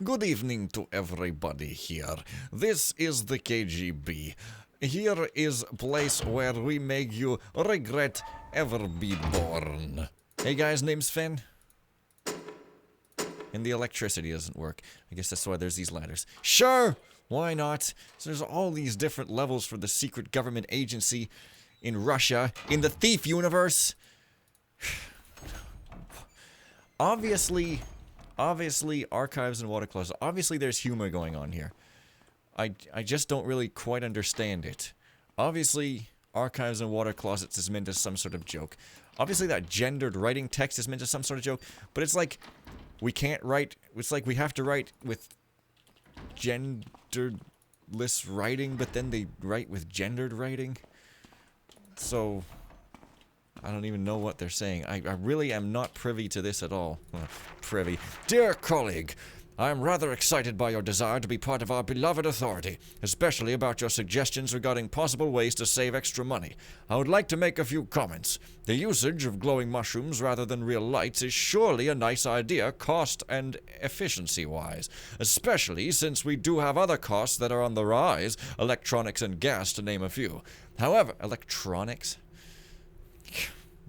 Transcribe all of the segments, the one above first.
Good evening to everybody here. This is the KGB. Here is a place where we make you regret ever be born. Hey guys, name's Fen. And the electricity doesn't work. I guess that's why there's these ladders. Sure! Why not? So there's all these different levels for the secret government agency in Russia, in the Thief universe. Obviously, archives and water closets. Obviously, there's humor going on here. I just don't really quite understand it. Obviously, archives and water closets is meant as some sort of joke. Obviously, that gendered writing text is meant as some sort of joke. But it's like, we can't write... It's like we have to write with genderless writing, but then they write with gendered writing. So... I don't even know what they're saying. I really am not privy to this at all. Privy. Dear colleague, I am rather excited by your desire to be part of our beloved authority, especially about your suggestions regarding possible ways to save extra money. I would like to make a few comments. The usage of glowing mushrooms rather than real lights is surely a nice idea, cost and efficiency-wise, especially since we do have other costs that are on the rise, electronics and gas to name a few. However, electronics?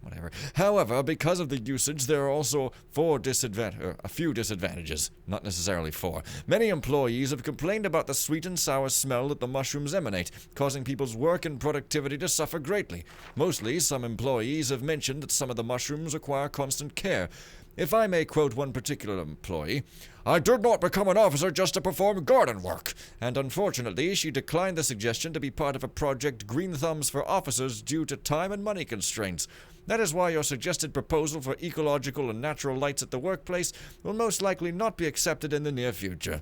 Whatever. However, because of the usage, there are also a few disadvantages. Not necessarily four. Many employees have complained about the sweet and sour smell that the mushrooms emanate, causing people's work and productivity to suffer greatly. Mostly, some employees have mentioned that some of the mushrooms require constant care. If I may quote one particular employee, I did not become an officer just to perform garden work, and unfortunately she declined the suggestion to be part of a project Green Thumbs for Officers due to time and money constraints. That is why your suggested proposal for ecological and natural lights at the workplace will most likely not be accepted in the near future.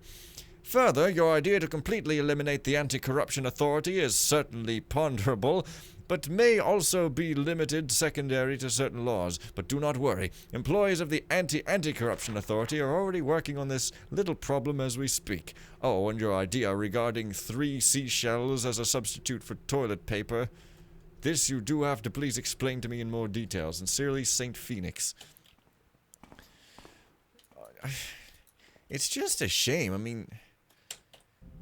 Further, your idea to completely eliminate the Anti-Corruption Authority is certainly ponderable, but may also be limited secondary to certain laws. But do not worry, employees of the Anti-Corruption Authority are already working on this little problem as we speak. Oh, and your idea regarding 3 seashells as a substitute for toilet paper... This you do have to please explain to me in more detail. Sincerely, FenPhoenix. It's just a shame. I mean,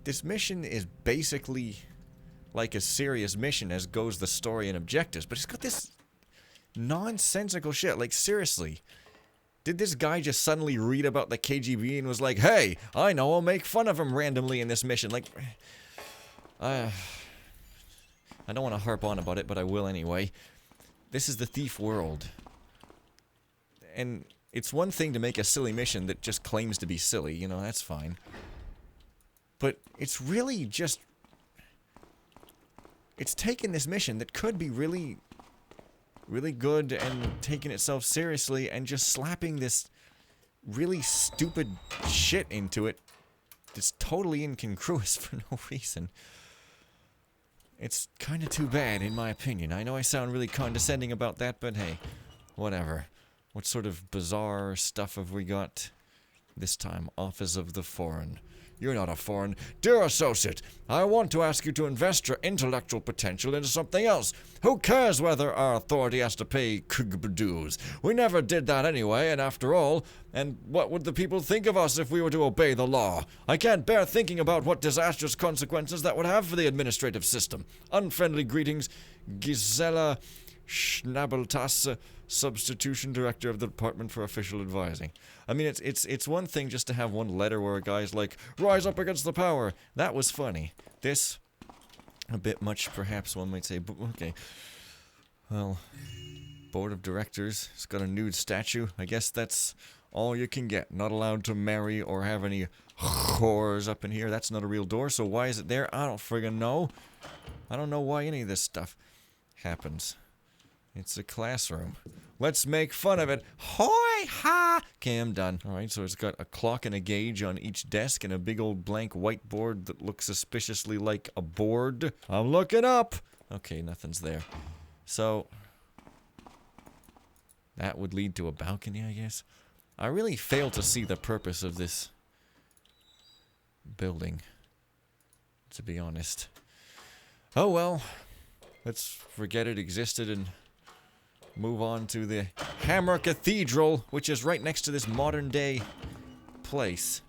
this mission is basically like a serious mission as goes the story and objectives, but it's got this nonsensical shit. Like, seriously. Did this guy just suddenly read about the KGB and was like, hey, I know, I'll make fun of him randomly in this mission? Like, I don't want to harp on about it, but I will anyway. This is the Thief world. And it's one thing to make a silly mission that just claims to be silly, you know, that's fine. But it's really just... It's taken this mission that could be really, really good and taking itself seriously and just slapping this really stupid shit into it that's totally incongruous for no reason. It's kind of too bad, in my opinion. I know I sound really condescending about that, but hey, whatever. What sort of bizarre stuff have we got this time? Office of the Foreign. You're not a foreign. Dear associate, I want to ask you to invest your intellectual potential into something else. Who cares whether our authority has to pay KGB dues? We never did that anyway, and after all, and what would the people think of us if we were to obey the law? I can't bear thinking about what disastrous consequences that would have for the administrative system. Unfriendly greetings, Gisela Schnabeltasse, Substitution Director of the Department for Official Advising. I mean, it's one thing just to have one letter where a guy's like, rise up against the power. That was funny. This, a bit much, perhaps one might say, but okay. Well, Board of Directors, it's got a nude statue. I guess that's all you can get. Not allowed to marry or have any whores up in here. That's not a real door, so why is it there? I don't friggin' know. I don't know why any of this stuff happens. It's a classroom. Let's make fun of it. Hoi ha! Okay, I'm done. Alright, so it's got a clock and a gauge on each desk and a big old blank whiteboard that looks suspiciously like a board. I'm looking up! Okay, nothing's there. So, that would lead to a balcony, I guess. I really fail to see the purpose of this building, to be honest. Oh well, let's forget it existed and move on to the Hammer Cathedral, which is right next to this modern day place.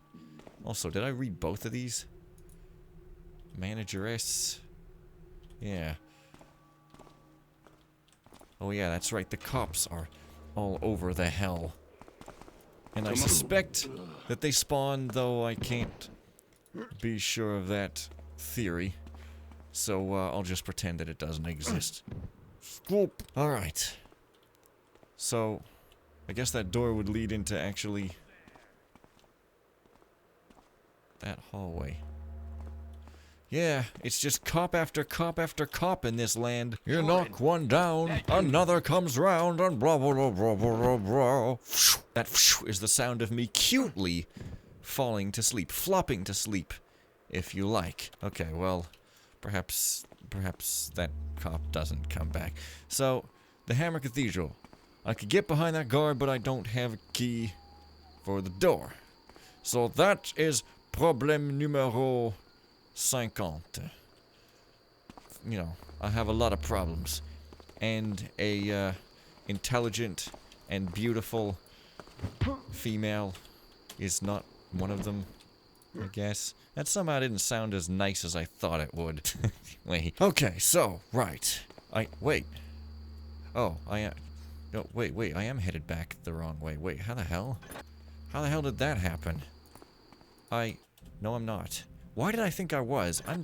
Also, did I read both of these? Manageress. Yeah. Oh yeah, that's right, the cops are all over the hell. And I suspect that they spawn, though I can't be sure of that theory. So, I'll just pretend that it doesn't exist. Alright. So, I guess that door would lead into actually that hallway. Yeah, it's just cop after cop after cop in this land. You knock one down, another comes round, and blah blah blah blah blah blah. That is the sound of me cutely falling to sleep, flopping to sleep, if you like. Okay, well, perhaps that cop doesn't come back. So, the Hammer Cathedral. I could get behind that guard, but I don't have a key for the door. So that is problem numero 50. You know, I have a lot of problems. And a, intelligent and beautiful female is not one of them, I guess. That somehow didn't sound as nice as I thought it would. Wait. Okay, so, right. Wait. Oh, no, wait, I am headed back the wrong way. Wait, how the hell? How the hell did that happen? No, I'm not. Why did I think I was? I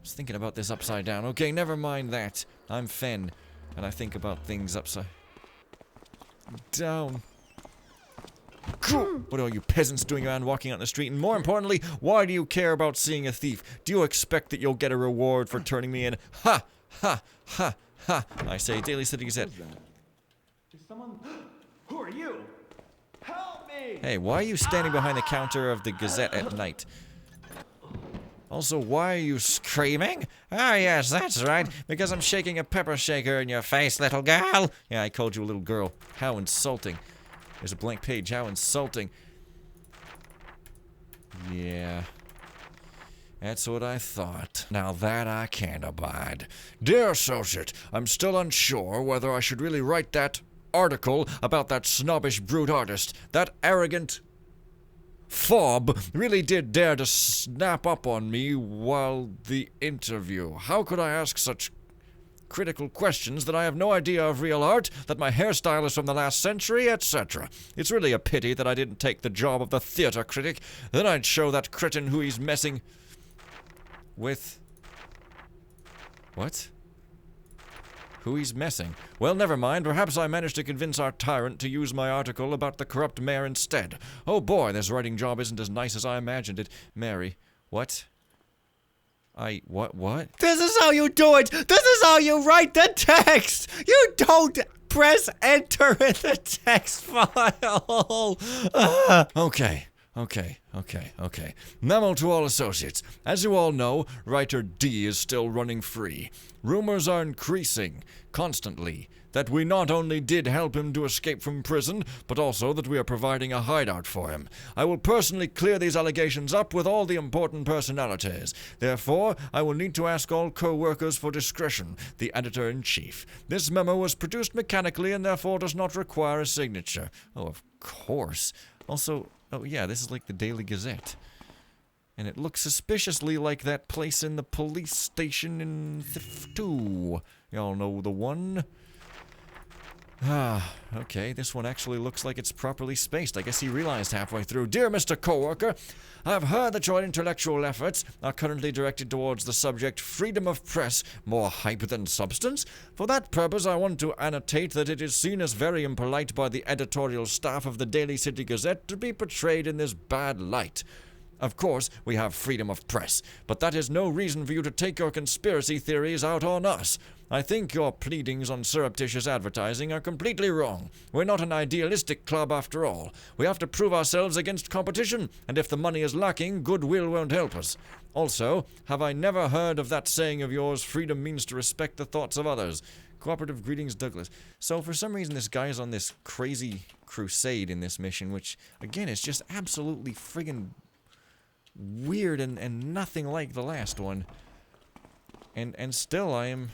was thinking about this upside down. Okay, never mind that. I'm Fen, and I think about things upside down. What are you peasants doing around walking out in the street? And more importantly, why do you care about seeing a thief? Do you expect that you'll get a reward for turning me in? Ha! Ha! Ha! Ha! I say, Daily Gazette. Is someone... Who are you? Help me! Hey, why are you standing behind the counter of the Gazette at night? Also, why are you screaming? Ah, yes, that's right. Because I'm shaking a pepper shaker in your face, little girl. Yeah, I called you a little girl. How insulting. There's a blank page. How insulting. Yeah. That's what I thought. Now that I can't abide. Dear Associate, I'm still unsure whether I should really write that article about that snobbish brute artist. That arrogant fob really did dare to snap up on me while the interview. How could I ask such critical questions that I have no idea of real art, that my hairstyle is from the last century, etc. It's really a pity that I didn't take the job of the theater critic. Then I'd show that cretin who he's messing with. What? Who he's messing? Well, never mind. Perhaps I managed to convince our tyrant to use my article about the corrupt mayor instead. Oh boy, this writing job isn't as nice as I imagined it. Mary. What? What? This is how you do it! This is how you write the text! You don't press enter in the text file! Okay. Memo to all associates. As you all know, writer D is still running free. Rumors are increasing, constantly, that we not only did help him to escape from prison, but also that we are providing a hideout for him. I will personally clear these allegations up with all the important personalities. Therefore, I will need to ask all co-workers for discretion, the editor-in-chief. This memo was produced mechanically and therefore does not require a signature. Oh, of course. Also, oh yeah, this is like the Daily Gazette. And it looks suspiciously like that place in the police station in Thif 2. Y'all know the one? Ah, okay, this one actually looks like it's properly spaced. I guess he realized halfway through. Dear Mr. Coworker, I've heard that your intellectual efforts are currently directed towards the subject freedom of press, more hype than substance. For that purpose, I want to annotate that it is seen as very impolite by the editorial staff of the Daily City Gazette to be portrayed in this bad light. Of course, we have freedom of press, but that is no reason for you to take your conspiracy theories out on us. I think your pleadings on surreptitious advertising are completely wrong. We're not an idealistic club after all. We have to prove ourselves against competition, and if the money is lacking, goodwill won't help us. Also, have I never heard of that saying of yours, freedom means to respect the thoughts of others? Cooperative greetings, Douglas. So for some reason this guy is on this crazy crusade in this mission, which, again, is just absolutely friggin' weird and nothing like the last one. And still I am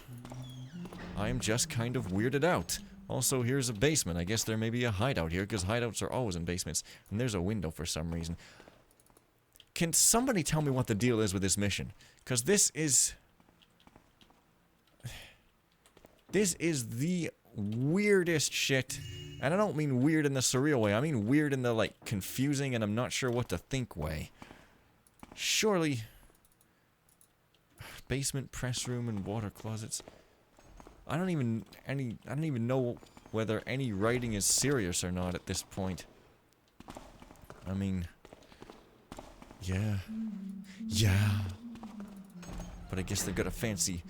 just kind of weirded out. Also, here's a basement. I guess there may be a hideout here, because hideouts are always in basements. And there's a window for some reason. Can somebody tell me what the deal is with this mission? Because this is the weirdest shit. And I don't mean weird in the surreal way. I mean weird in the, like, confusing and I'm not sure what to think way. Surely... Basement, press room, and water closets. I don't even know whether any writing is serious or not at this point. I mean... Yeah. Yeah. But I guess they've got a fancy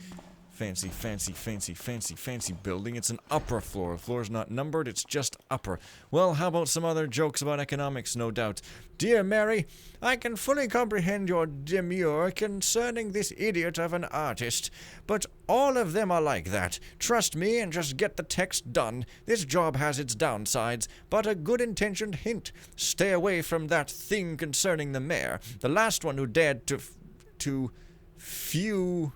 building. It's an upper floor. Floor's not numbered, it's just upper. Well, how about some other jokes about economics, no doubt. Dear Mary, I can fully comprehend your demur concerning this idiot of an artist, but all of them are like that. Trust me and just get the text done. This job has its downsides, but a good-intentioned hint. Stay away from that thing concerning the mayor. The last one who dared to few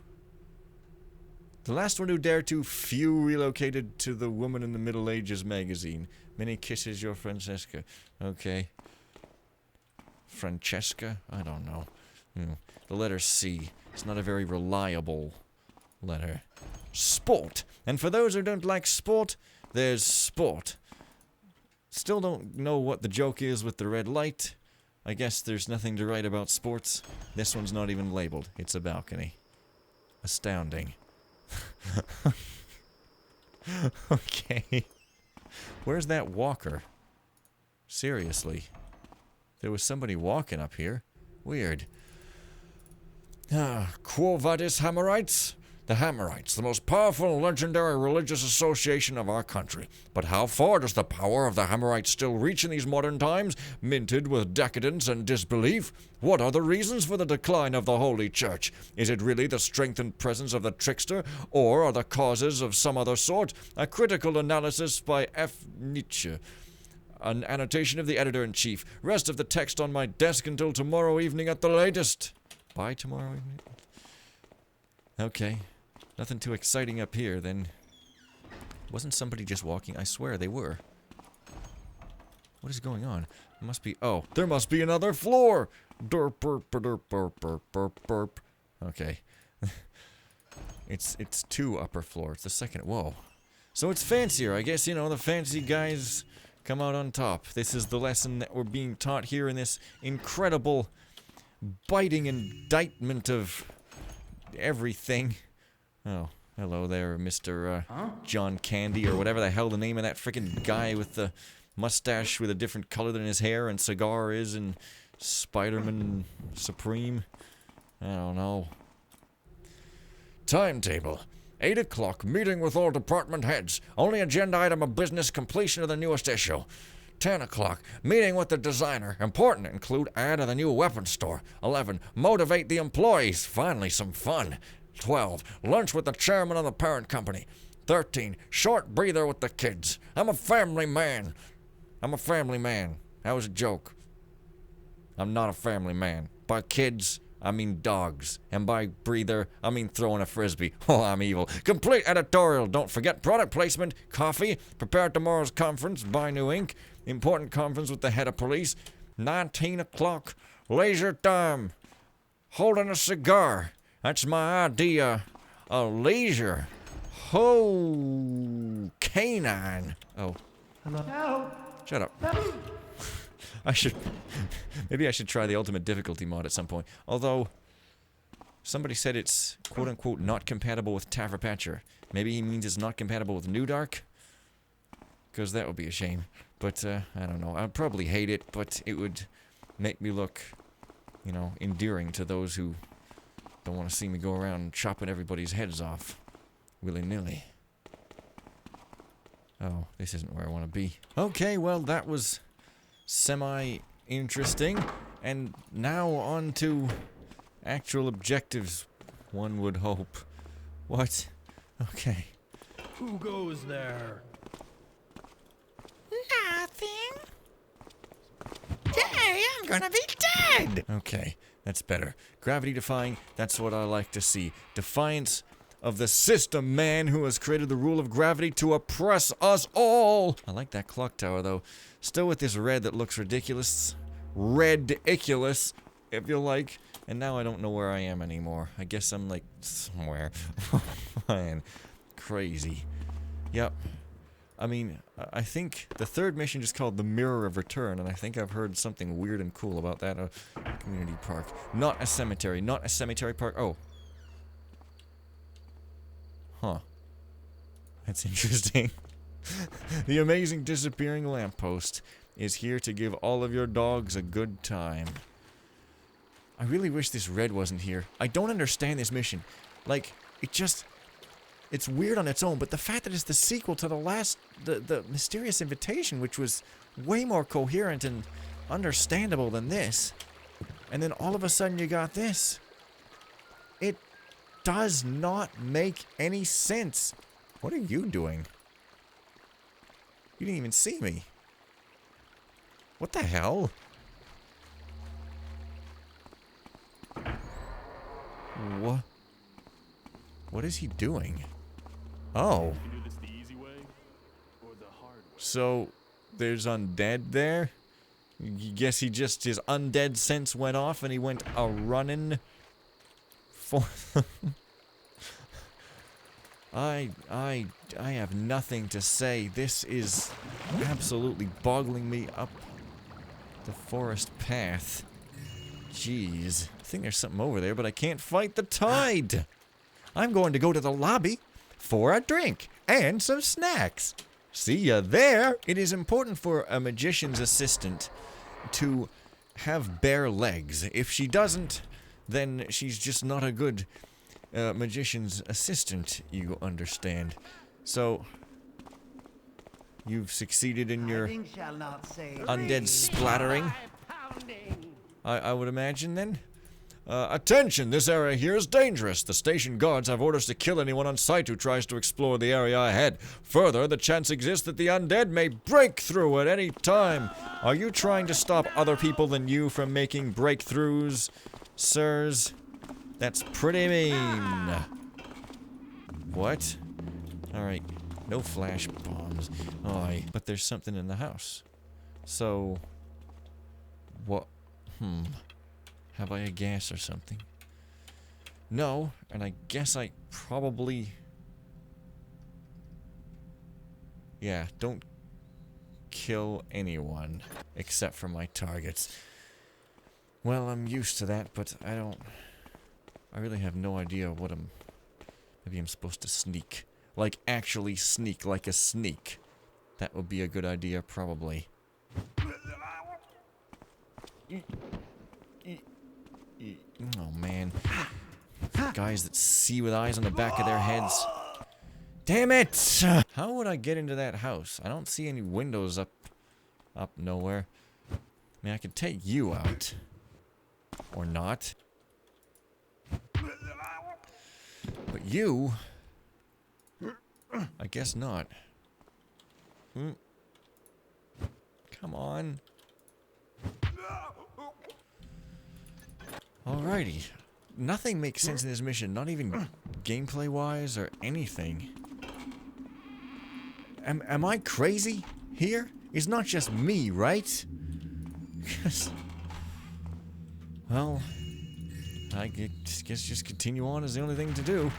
relocated to the Woman in the Middle Ages magazine. Many kisses, your Francesca. Okay. Francesca? I don't know. The letter C. It's not a very reliable letter. Sport. And for those who don't like sport, there's sport. Still don't know what the joke is with the red light. I guess there's nothing to write about sports. This one's not even labeled. It's a balcony. Astounding. Okay. Where's that walker? Seriously. There was somebody walking up here. Weird. Quo vadis Hammerites? The Hammerites, the most powerful and legendary religious association of our country. But how far does the power of the Hammerites still reach in these modern times, minted with decadence and disbelief? What are the reasons for the decline of the Holy Church? Is it really the strengthened presence of the trickster, or are the causes of some other sort? A critical analysis by F. Nietzsche. An annotation of the editor-in-chief. Rest of the text on my desk until tomorrow evening at the latest. By tomorrow evening? Okay. Nothing too exciting up here, then. Wasn't somebody just walking? I swear they were. What is going on? It must be... Oh, there must be another floor! Derp, burp, derp, burp, burp, burp, burp. Okay. It's two upper floors. The second... Whoa. So it's fancier. I guess, you know, the fancy guys come out on top. This is the lesson that we're being taught here in this incredible biting indictment of everything. Oh, hello there, Mr. John Candy, or whatever the hell the name of that frickin' guy with the mustache with a different color than his hair and cigar is in Spider-Man Supreme. I don't know. Timetable. 8 o'clock, meeting with all department heads. Only agenda item of business, completion of the newest issue. 10 o'clock, meeting with the designer. Important, include ad of the new weapons store. 11, motivate the employees. Finally, some fun. 12, lunch with the chairman of the parent company. 13, short breather with the kids. I'm a family man. That was a joke. I'm not a family man. By kids, I mean dogs. And by breather, I mean throwing a frisbee. Oh, I'm evil. Complete editorial. Don't forget product placement, coffee, prepare tomorrow's conference, buy new ink, important conference with the head of police. 19 o'clock, leisure time. Holding a cigar. That's my idea of leisure. Oh, canine. Oh. Hello? Shut up. Maybe I should try the ultimate difficulty mod at some point. Although, somebody said it's quote-unquote not compatible with Taffer-Patcher. Maybe he means it's not compatible with New Dark? Because that would be a shame. But, I don't know. I'd probably hate it, but it would make me look, you know, endearing to those who don't want to see me go around chopping everybody's heads off willy-nilly. Oh, this isn't where I want to be. Okay, well, that was semi-interesting. And now on to actual objectives, one would hope. What? Okay. Who goes there? Nothing. Today I'm gonna be dead. Okay, that's better. Gravity defying, that's what I like to see. Defiance of the system man who has created the rule of gravity to oppress us all. I like that clock tower, though. Still with this red that looks ridiculous. Ridiculous, if you like. And now I don't know where I am anymore. I guess I'm, like, somewhere. Man, crazy. Yep. I mean, I think the third mission is called the Mirror of Return, and I think I've heard something weird and cool about that. A community park. Not a cemetery. Not a cemetery park. Oh. Huh. That's interesting. The amazing disappearing lamppost is here to give all of your dogs a good time. I really wish this red wasn't here. I don't understand this mission. Like, it's weird on its own, but the fact that it's the sequel to the Mysterious Invitation, which was way more coherent and understandable than this, and then all of a sudden you got this. It does not make any sense. What are you doing? You didn't even see me. What the hell? What is he doing? Oh. So, there's undead there? You guess he just, his undead sense went off and he went a-running for I have nothing to say. This is absolutely boggling me up the forest path. Jeez. I think there's something over there, but I can't fight the tide. I'm going to go to the lobby for a drink and some snacks. See ya there. It is important for a magician's assistant to have bare legs. If she doesn't, then she's just not a good magician's assistant, you understand. So, you've succeeded in your undead splattering, I would imagine then. Attention, this area here is dangerous. The station guards have orders to kill anyone on sight who tries to explore the area ahead. Further, the chance exists that the undead may break through at any time. Are you trying to stop other people than you from making breakthroughs, sirs? That's pretty mean. What? Alright, no flash bombs. Aye, but there's something in the house. So, what? Have I a gas or something? No, and I guess I probably... Yeah, don't kill anyone except for my targets. Well, I'm used to that, but I really have no idea what maybe I'm supposed to sneak. Like, actually sneak, like a sneak. That would be a good idea, probably. Oh, man. Guys that see with eyes on the back of their heads. Damn it! How would I get into that house? I don't see any windows up nowhere. I mean, I could take you out. Or not. But you... I guess not. Come on. Alrighty. Nothing makes sense in this mission, not even gameplay-wise or anything. Am I crazy here? It's not just me, right? Well, I guess just continue on is the only thing to do.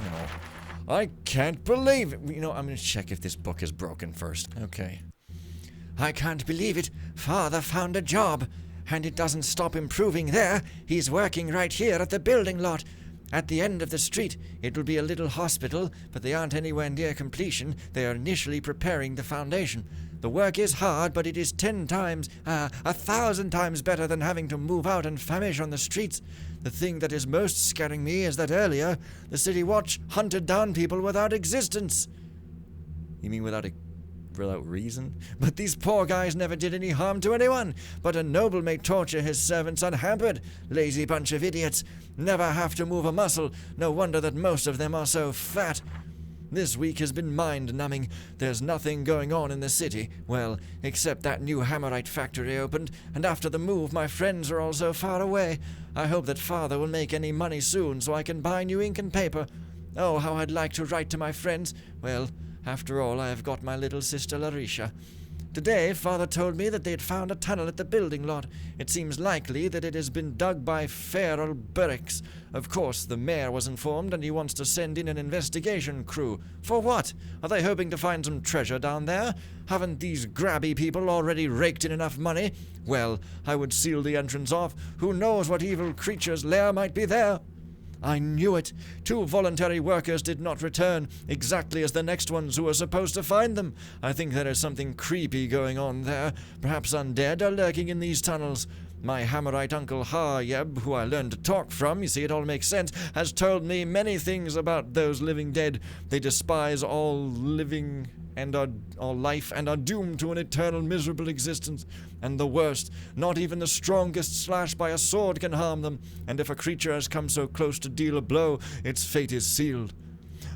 No. I can't believe it. You know, I'm gonna check if this book is broken first. Okay. I can't believe it. Father found a job. And it doesn't stop improving there. He's working right here at the building lot. At the end of the street, it will be a little hospital, but they aren't anywhere near completion. They are initially preparing the foundation. The work is hard, but it is 10 times, 1,000 times better than having to move out and famish on the streets. The thing that is most scaring me is that earlier, the City Watch hunted down people without existence. You mean without reason? But these poor guys never did any harm to anyone. But a noble may torture his servants unhampered. Lazy bunch of idiots. Never have to move a muscle. No wonder that most of them are so fat. This week has been mind-numbing. There's nothing going on in the city. Well, except that new hammerite factory opened, and after the move, my friends are all so far away. I hope that Father will make any money soon so I can buy new ink and paper. Oh, how I'd like to write to my friends. Well, after all, I have got my little sister Larisha. Today, Father told me that they had found a tunnel at the building lot. It seems likely that it has been dug by feral Burricks. Of course, the mayor was informed and he wants to send in an investigation crew. For what? Are they hoping to find some treasure down there? Haven't these grabby people already raked in enough money? Well, I would seal the entrance off. Who knows what evil creature's lair might be there? I knew it. 2 voluntary workers did not return, exactly as the next ones who were supposed to find them. I think there is something creepy going on there. Perhaps undead are lurking in these tunnels. My Hammerite uncle Haryeb, who I learned to talk from, you see it all makes sense, has told me many things about those living dead. They despise all living and all life and are doomed to an eternal miserable existence. And the worst, not even the strongest slash by a sword can harm them, and if a creature has come so close to deal a blow, its fate is sealed.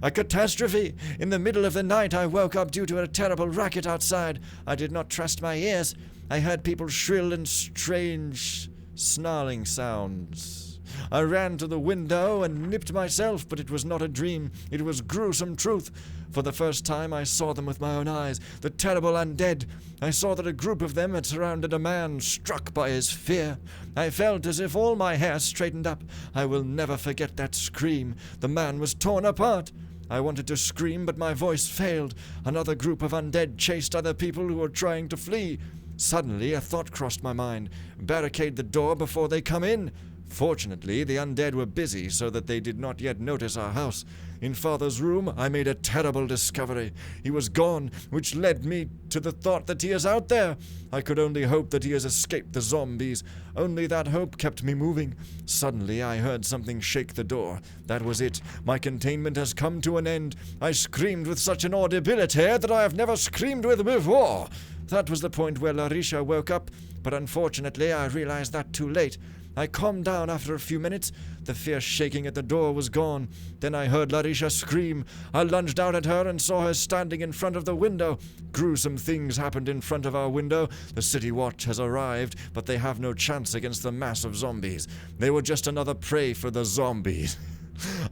A catastrophe! In the middle of the night I woke up due to a terrible racket outside. I did not trust my ears. I heard people shrill and strange snarling sounds. I ran to the window and nipped myself, but it was not a dream. It was gruesome truth. For the first time I saw them with my own eyes, the terrible undead. I saw that a group of them had surrounded a man, struck by his fear. I felt as if all my hair straightened up. I will never forget that scream. The man was torn apart. I wanted to scream, but my voice failed. Another group of undead chased other people who were trying to flee. Suddenly, a thought crossed my mind. Barricade the door before they come in. Fortunately, the undead were busy, so that they did not yet notice our house. In Father's room, I made a terrible discovery. He was gone, which led me to the thought that he is out there. I could only hope that he has escaped the zombies. Only that hope kept me moving. Suddenly, I heard something shake the door. That was it. My containment has come to an end. I screamed with such an audibility that I have never screamed with before. That was the point where Larisha woke up, but unfortunately, I realized that too late. I calmed down after a few minutes. The fierce shaking at the door was gone. Then I heard Larisha scream. I lunged out at her and saw her standing in front of the window. Gruesome things happened in front of our window. The city watch has arrived, but they have no chance against the mass of zombies. They were just another prey for the zombies.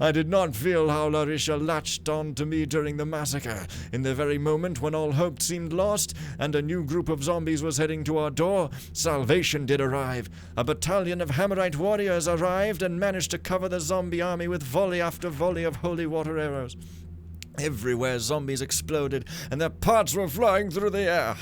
I did not feel how Larisha latched on to me during the massacre. In the very moment when all hope seemed lost, and a new group of zombies was heading to our door, salvation did arrive. A battalion of Hammerite warriors arrived and managed to cover the zombie army with volley after volley of holy water arrows. Everywhere zombies exploded, and their parts were flying through the air.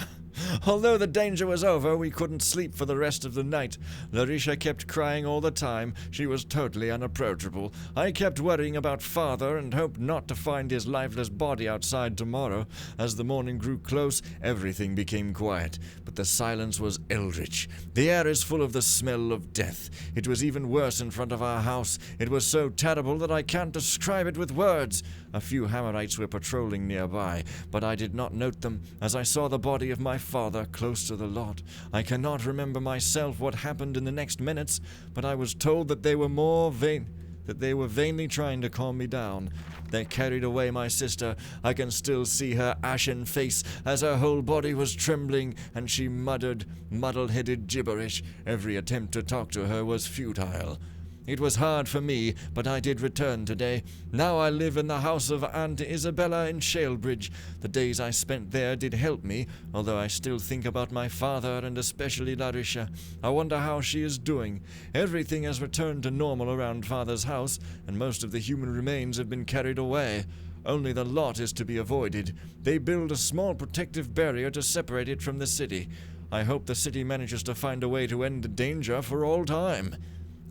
Although the danger was over, we couldn't sleep for the rest of the night. Larisha kept crying all the time. She was totally unapproachable. I kept worrying about Father and hoped not to find his lifeless body outside tomorrow. As the morning grew close, everything became quiet, but the silence was eldritch. The air is full of the smell of death. It was even worse in front of our house. It was so terrible that I can't describe it with words. A few Hammerites were patrolling nearby, but I did not note them, as I saw the body of my father close to the lot. I cannot remember myself what happened in the next minutes, but I was told that they were vainly trying to calm me down. They carried away my sister. I can still see her ashen face as her whole body was trembling, and she muttered muddle-headed gibberish. Every attempt to talk to her was futile. It was hard for me, but I did return today. Now I live in the house of Aunt Isabella in Shalebridge. The days I spent there did help me, although I still think about my father and especially Larisha. I wonder how she is doing. Everything has returned to normal around Father's house, and most of the human remains have been carried away. Only the lot is to be avoided. They build a small protective barrier to separate it from the city. I hope the city manages to find a way to end the danger for all time.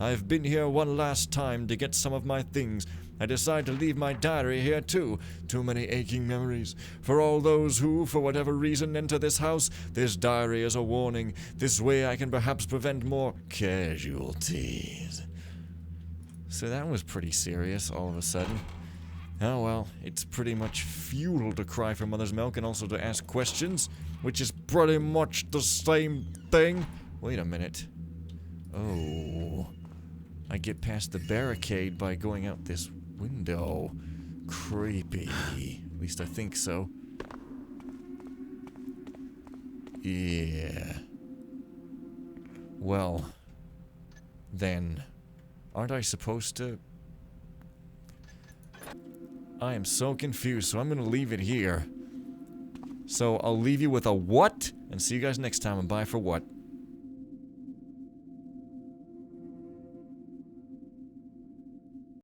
I've been here one last time to get some of my things. I decide to leave my diary here too. Too many aching memories. For all those who, for whatever reason, enter this house, this diary is a warning. This way I can perhaps prevent more casualties. So that was pretty serious all of a sudden. Oh well, it's pretty much futile to cry for mother's milk and also to ask questions, which is pretty much the same thing. Wait a minute. Oh. I get past the barricade by going out this window. Creepy. At least I think so. Yeah. Well, then, aren't I supposed to... I am so confused, so I'm gonna leave it here. So I'll leave you with a what, and see you guys next time, and bye for what.